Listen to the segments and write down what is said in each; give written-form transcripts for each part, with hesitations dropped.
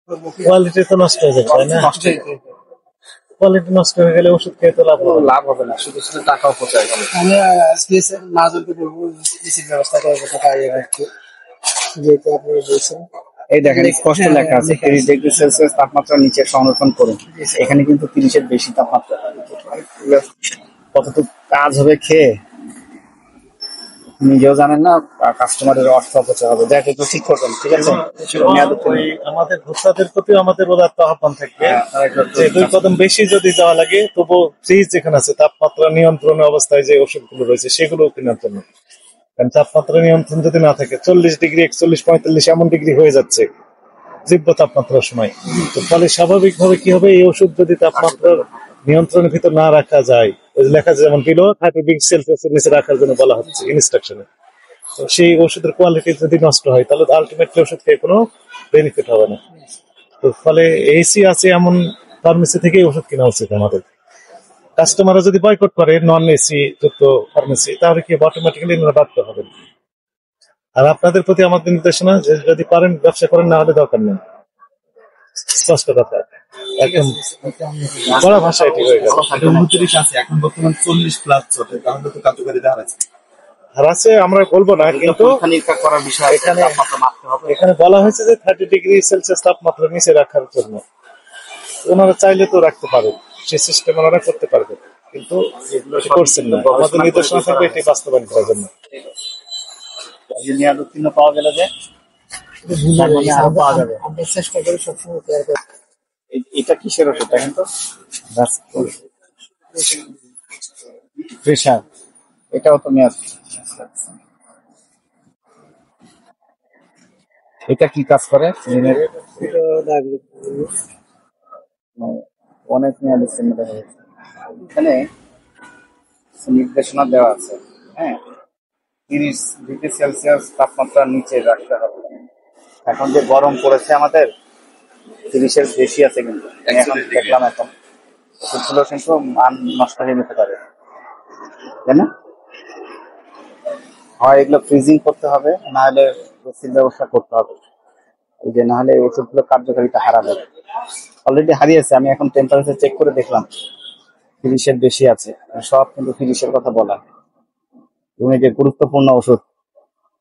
Quality তো নষ্ট হয়ে যাবে, তাই না? নষ্ট হয়ে যাবে। কোয়ালিটি নষ্ট হয়ে গেলে ওষুধ খেয়ে তো লাভ হবে না। লাভ হবে না, শুধু শুধু টাকা অপচয় হবে। আমি মাজনকে বলবো এসির ব্যবস্থা করার কথা বাইরে রাখতে, যেহেতু আপনারা বলছেন। এই দেখেন স্পষ্ট লেখা আছে 30 ডিগ্রি সেলসিয়াস তাপমাত্রা নিচে সংরক্ষণ করুন। এখানে কিন্তু 30-এর বেশি তাপমাত্রা। কতটুকু কাজ হবে খেয়ে নিজেও জানেন না, কাস্টমারের অর্থ অপচয় হবে। দেখ একটু ঠিক করবেন, ঠিক আছে? ওই আমাদের ভোক্তাদের প্রতি আমাদের উদাত্ত আহ্বান থাকবে যে 2 কদম বেশি যদি যাওয়া লাগে তবু ফ্রিজ যেখানে আছে তাপমাত্রা নিয়ন্ত্রণ অবস্থায় যে ওষুধগুলো রয়েছে সেগুলো কেনার জন্য। কারণ তাপমাত্রা নিয়ন্ত্রণ যদি না থাকে 40 ডিগ্রি 41 45 এমন ডিগ্রি হয়ে যাচ্ছে তীব্র তাপমাত্রার সময়। তো ফলে স্বাভাবিকভাবে কি হবে, এই ওষুধ যদি তাপমাত্রার নিয়ন্ত্রণের ভিতর না রাখা যায়, লেখা আছে যেমন বিলো 30 ডিগ্রি সেলসিয়াসের নিচে রাখার জন্য বলা হচ্ছে ইনস্ট্রাকশনে। তো সেই ওষুধের কোয়ালিটি যদি নষ্ট হয় তাহলে আলটিমেটলি ওষুধ খেয়ে কোনো বেনিফিট হবে না। তো ফলে এসি আছে এমন ফার্মেসি থেকেই ওষুধ কেনা উচিত আমাদের। কাস্টমাররা যদি বয়কট করে নন এসি যুক্ত ফার্মেসি, তাহলে কি অটোমেটিক্যালি বাধ্য হবে। আর আপনাদের প্রতি আমাদের নির্দেশনা যে যদি পারেন ব্যবসা করেন, না হলে দরকার নেই। স্পষ্ট কথা, একদম বড় ভাষা এটি হয়ে গেল। 29 আছে, এখন বর্তমান 40+ চলে, তাহলে তো কার্যকারিতা হারাচ্ছে। হারাচ্ছে আমরা বলবো না, কিন্তু করার বিষয় এখানে এখানে বলা হয়েছে যে 30 ডিগ্রি সেলসিয়াস তাপমাত্রা নিচে রাখার জন্য। ওনারা চাইলে তো রাখতে পারে, সেই সিস্টেম ওনারা করতে পারবে, কিন্তু করছেন না। আমাদের নির্দেশনা থাকবে এটি বাস্তবায়ন করার জন্য। উত্তীর্ণ পাওয়া গেল যে আরো পাওয়া যাবে। আমরা চেষ্টা করি সবসময় তৈরি করার। এটা কিসের ওষুধ দেখেন তো? প্রেশার, এটাও তো মেয়াদ। এটা কি কাজ করে? অনেক মেয়াদ এখানে নির্দেশনা দেওয়া আছে। হ্যাঁ, 30 ডিগ্রি সেলসিয়াস তাপমাত্রার নিচে রাখতে হবে। এখন যে গরম পড়েছে আমাদের 30-এর বেশি আছে, কিন্তু এখন দেখলাম এখন ওষুধগুলো কিন্তু মান নষ্ট হয়ে যেতে পারে, তাই না? হয় এগুলো ফ্রিজিং করতে হবে, না হলে এসির ব্যবস্থা করতে হবে। এই যে না হলে ওষুধগুলো কার্যকারিতা হারাবে। অলরেডি হারিয়েছে। আমি এখন টেম্পারেচার চেক করে দেখলাম 30-এর বেশি আছে। সব কিন্তু 30-এর কথা বলা। এবং এই যে গুরুত্বপূর্ণ ওষুধ,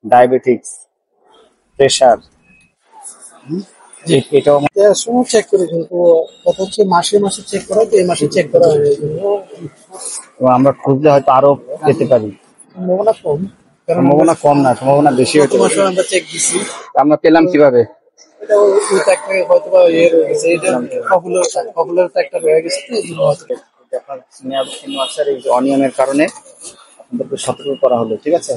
ডায়াবেটিক্স, প্রেশার, এটাও সময় চেক করি, কিন্তু কথা হচ্ছে মাসে মাসে চেক করা, তো এই মাসে চেক করা হয়। আমরা খুঁজলে হয়তো আরো পেতে পারি। সম্ভাবনা কম, সম্ভাবনা কম না, সম্ভাবনা বেশি হতে পারে। আমরা চেক দিচ্ছি, আমরা পেলাম কিভাবে? এটা হয়তো বা ইয়ে রয়ে গেছে, এটা পপুলার একটা রয়ে গেছে। এই যে অনিয়মের কারণে আপনাদেরকে সতর্ক করা হলো, ঠিক আছে?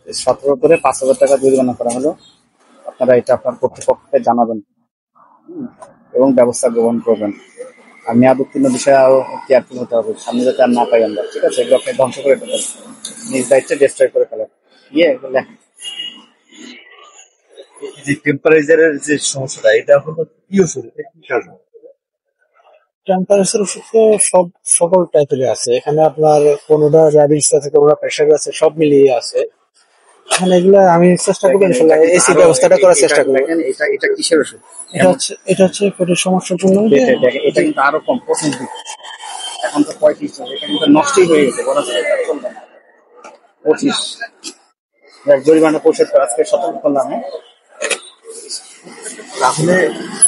সতর্ক করে 5,000 টাকা জরিমানা করা হলো। আপনারা এটা আপনার কর্তৃপক্ষকে জানাবেন এবং ব্যবস্থা গ্রহণ করবেন। আর মেয়াদ উত্তীর্ণ বিষয়ে আরো কেয়ারফুল হতে হবে, সামনে যাতে আর না পাই আমরা, ঠিক আছে? এগুলো আপনি ধ্বংস করে ফেলেন, নিজ দায়িত্বে ডিস্ট্রয় করে ফেলেন। যে টেম্পারেচারের যে সমস্যাটা, এটা হলো কি ওষুধ, এটা কি কাজ? টেম্পারেচার ওষুধ তো সকল টাইপের আছে এখানে। আপনার কোনোটা ডায়াবেটিস আছে, কোনোটা প্রেশার আছে, সব মিলিয়ে আছে এখানে। এগুলো আমি চেষ্টা করবো ইনশাল্লাহ এসি ব্যবস্থাটা করার চেষ্টা করবো। এটা কিসের ওষুধ? এটা হচ্ছে পেটের সমস্যার জন্য। এটা কিন্তু আরো কম, 25 দিন। এখন তো 35, এটা কিন্তু নষ্টই হয়ে গেছে। 25 জরিমানা পরিশোধ করে আজকে সতর্ক করলাম। তাহলে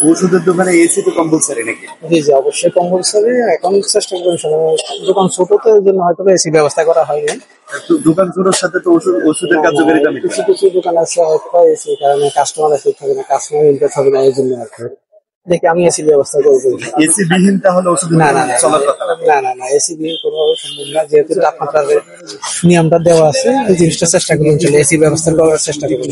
ওষুধের দোকানে এসি তো কম্পালসারি নাকি? জি জি, অবশ্যই কম্পালসারি। এখন চেষ্টা করবো দোকান ছোট, তো এর জন্য হয়তো এসি ব্যবস্থা করা হয়নি। দোকান ছোটোর সাথে তো ওষুধের কার্যকারিতা কিছু কিছু দোকান আছে হয়তো এসি কারণে কাস্টমার এফেক্ট হবে না, কাস্টমার ইনফেক্ট হবে না, এই জন্য আর কি দেখি আমি এসি ব্যবস্থা করবো। এসি বিহীন তাহলে ওষুধ না না না, এসি বিহীন কোনোভাবে সম্ভব না। যেহেতু তাপমাত্রার নিয়মটা দেওয়া আছে, এই জিনিসটা চেষ্টা করবো এসি ব্যবস্থা করার চেষ্টা করবো।